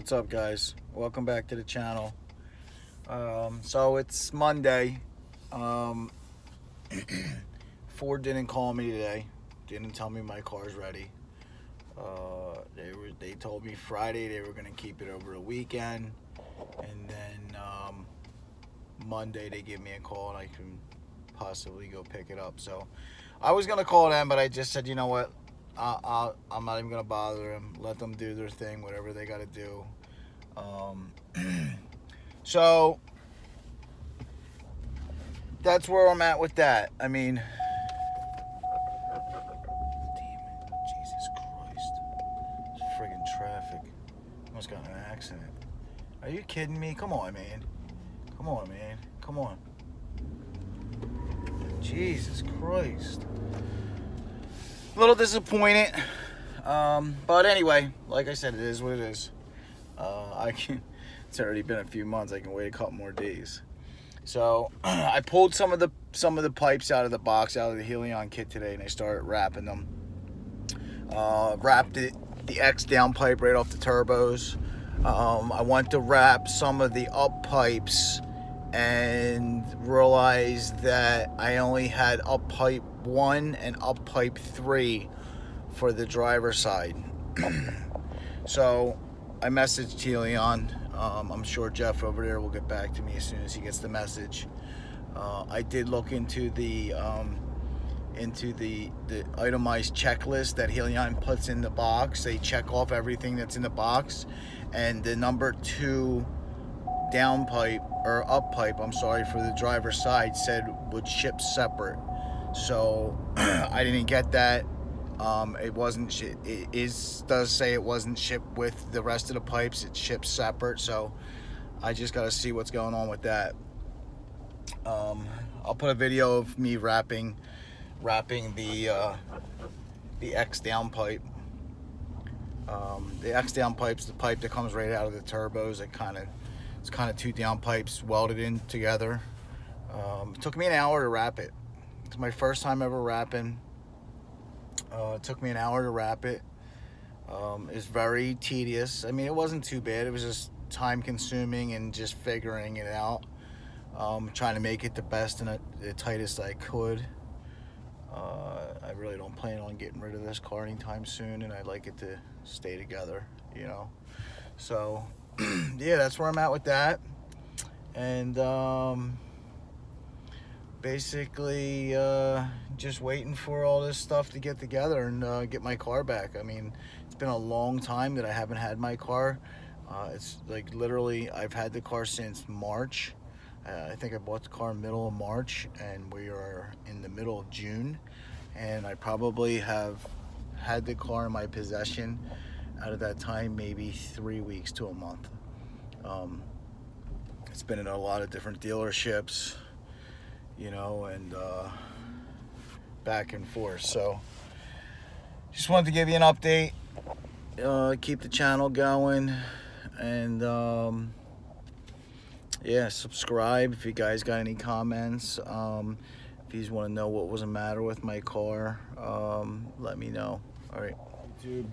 What's up, guys? Welcome back to the channel. So it's Monday. Ford didn't call me today. Didn't tell me my car's ready. They told me Friday they were gonna keep it over the weekend, and then Monday they give me a call and I can possibly go pick it up. So I was gonna call them, but I just said, you know what? I'm not even gonna bother them. Let them do their thing, whatever they gotta do. So that's where I'm at with that. I mean, damn it, Jesus Christ, it's friggin' traffic. Almost got in an accident. Are you kidding me? Come on, man. Come on, man. Come on. Jesus Christ. A little disappointed, but anyway, like I said, it is what it is. It's already been a few months. I can wait a couple more days. So I pulled some of the pipes out of the box, out of the Hellion kit today, and I started wrapping them. Wrapped the X down pipe right off the turbos. I went to wrap some of the up pipes and realized that I only had up pipe 1 and up pipe 3 for the driver's side. So I messaged Hellion. I'm sure Jeff over there will get back to me as soon as he gets the message. I did look into the itemized checklist that Hellion puts in the box. They check off everything that's in the box, and the number 2 down pipe, or up pipe, I'm sorry, for the driver's side said would ship separate. So I didn't get that. It wasn't. It does say it wasn't shipped with the rest of the pipes. It ships separate. So I just got to see what's going on with that. I'll put a video of me wrapping the X down pipe. The X down pipe's the pipe that comes right out of the turbos. It's kind of 2 down pipes welded in together. It took me an hour to wrap it. It's my first time ever wrapping. It took me an hour to wrap it. It's very tedious. I mean, it wasn't too bad. It was just time consuming and just figuring it out. Trying to make it the best and the tightest I could. I really don't plan on getting rid of this car anytime soon, and I'd like it to stay together, you know. So yeah, that's where I'm at with that. And basically just waiting for all this stuff to get together and get my car back. I mean, it's been a long time that I haven't had my car. It's like literally I've had the car since March. I think I bought the car middle of March, and we are in the middle of June, and I probably have had the car in my possession out of that time maybe 3 weeks to a month. It's been in a lot of different dealerships, you know, and back and forth. So just wanted to give you an update, keep the channel going, and yeah, subscribe if you guys got any comments. If you just want to know what was the matter with my car, let me know. All right, YouTube.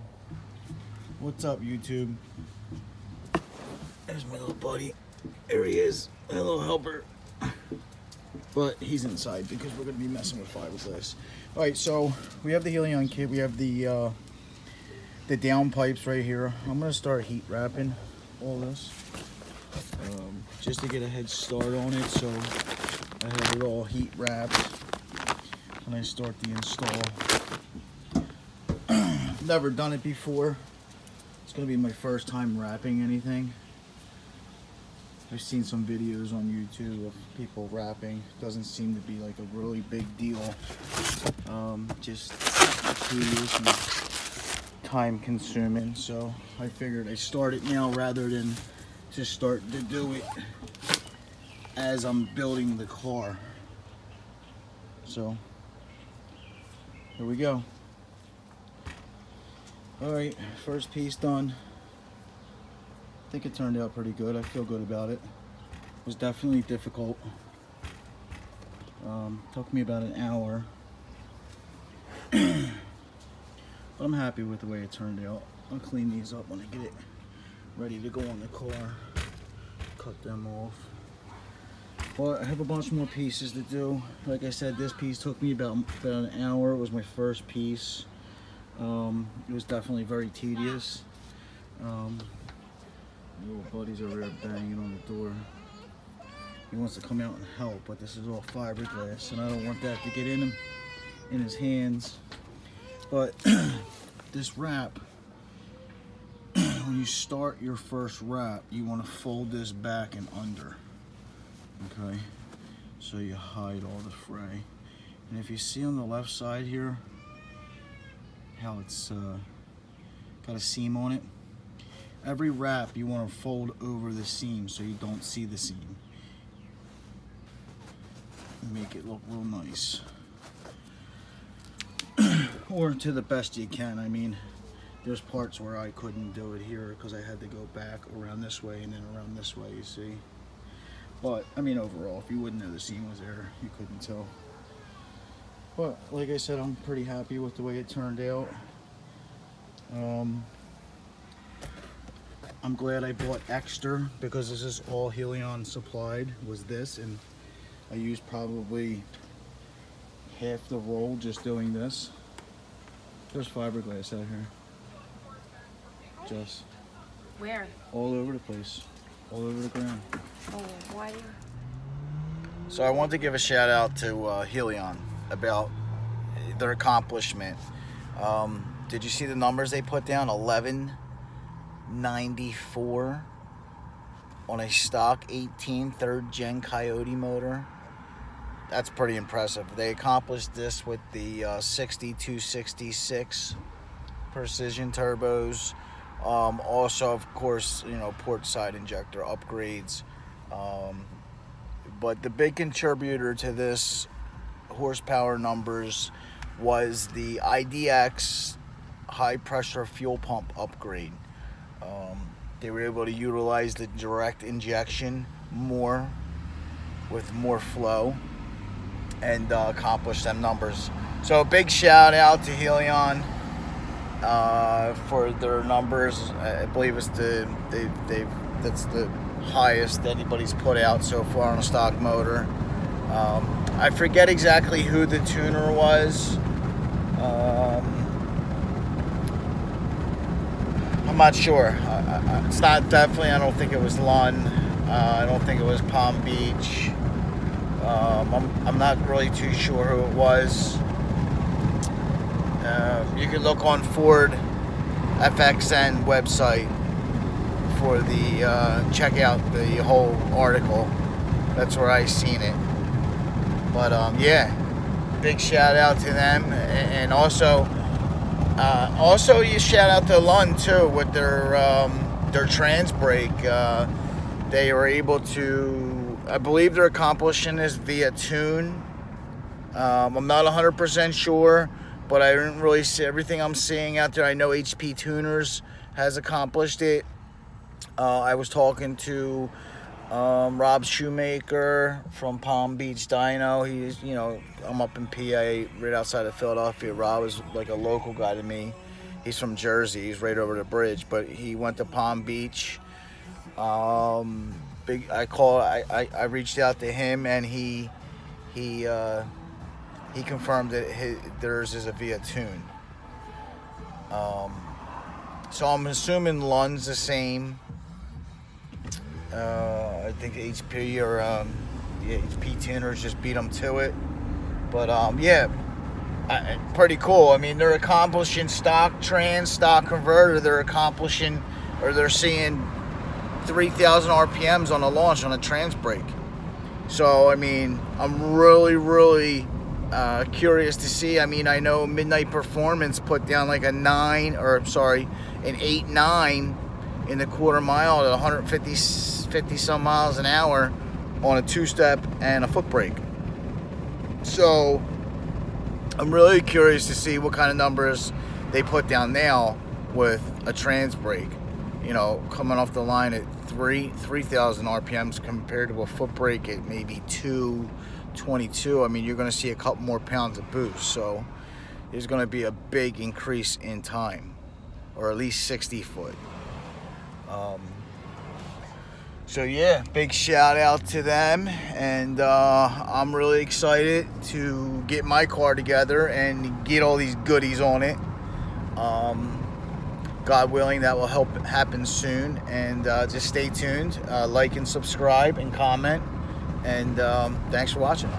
What's up, YouTube? There's my little buddy. There he is, my little helper. But he's inside because we're going to be messing with fiberglass. All right, so we have the Hellion kit. We have the down pipes right here. I'm going to start heat wrapping all this just to get a head start on it. So I have it all heat wrapped when I start the install. Never done it before. It's going to be my first time wrapping anything. I've seen some videos on YouTube of people wrapping. Doesn't seem to be like a really big deal. Just tedious and time consuming. So I figured I'd start it now rather than just start to do it as I'm building the car. So here we go. All right, first piece done. I think it turned out pretty good. I feel good about it. It was definitely difficult. Took me about an hour. But I'm happy with the way it turned out. I'll clean these up when I get it ready to go on the car. Cut them off. Well, I have a bunch more pieces to do. Like I said, this piece took me about an hour. It was my first piece. It was definitely very tedious. Little buddy's over there banging on the door. He wants to come out and help, but this is all fiberglass, and I don't want that to get in his hands. But this wrap, when you start your first wrap, you want to fold this back and under. Okay, so you hide all the fray. And if you see on the left side here how it's got a seam on it, every wrap you want to fold over the seam so you don't see the seam. Make it look real nice. Or to the best you can. I mean, there's parts where I couldn't do it here because I had to go back around this way and then around this way, you see. But I mean, overall, if you wouldn't know the seam was there, you couldn't tell. But like I said, I'm pretty happy with the way it turned out. I'm glad I bought extra because this is all Hellion supplied, was this, and I used probably half the roll just doing this. There's fiberglass out here. Just where? All over the place, all over the ground. Oh, why? So I want to give a shout out to Hellion about their accomplishment. Did you see the numbers they put down? 1194 on a stock 18 3rd gen Coyote motor. That's pretty impressive. They accomplished this with the 6266 precision turbos. Also, of course, you know, port side injector upgrades. But the big contributor to this horsepower numbers was the IDX high pressure fuel pump upgrade. They were able to utilize the direct injection more with more flow and accomplish them numbers. So a big shout out to Hellion for their numbers. I believe it's that's the highest anybody's put out so far on a stock motor. I forget exactly who the tuner was. I'm not sure. It's not definitely. I don't think it was Lund. I don't think it was Palm Beach. I'm not really too sure who it was. You can look on Ford FXN website for the check out the whole article. That's where I seen it. But yeah, big shout out to them, and also you shout out to Lund too with their trans brake. They were able to, I believe they're accomplishing this via TwIN. I'm not 100% sure, but I didn't really see everything I'm seeing out there. I know HP Tuners has accomplished it. I was talking to Rob Shoemaker from Palm Beach Dyno. He's, you know, I'm up in PA, right outside of Philadelphia. Rob is like a local guy to me. He's from Jersey. He's right over the bridge, but he went to Palm Beach. I reached out to him, and he confirmed that theirs is a via TwIN. So I'm assuming Lund's the same. I think HP or the HP tuners just beat them to it. But yeah, pretty cool. I mean, they're accomplishing stock trans, stock converter. They're accomplishing, or they're seeing 3,000 RPMs on a launch on a trans brake. So I mean, I'm really curious to see. I mean, I know Midnight Performance put down like an 8.9 in the quarter mile at 150 some miles an hour on a two-step and a foot brake. So I'm really curious to see what kind of numbers they put down now with a trans brake. You know, coming off the line at 3,000 RPMs compared to a foot brake at maybe 222. I mean, you're going to see a couple more pounds of boost. So there's going to be a big increase in time, or at least 60 foot. So yeah, big shout out to them, and I'm really excited to get my car together and get all these goodies on it. God willing, that will happen soon, and just stay tuned, like and subscribe and comment, and thanks for watching.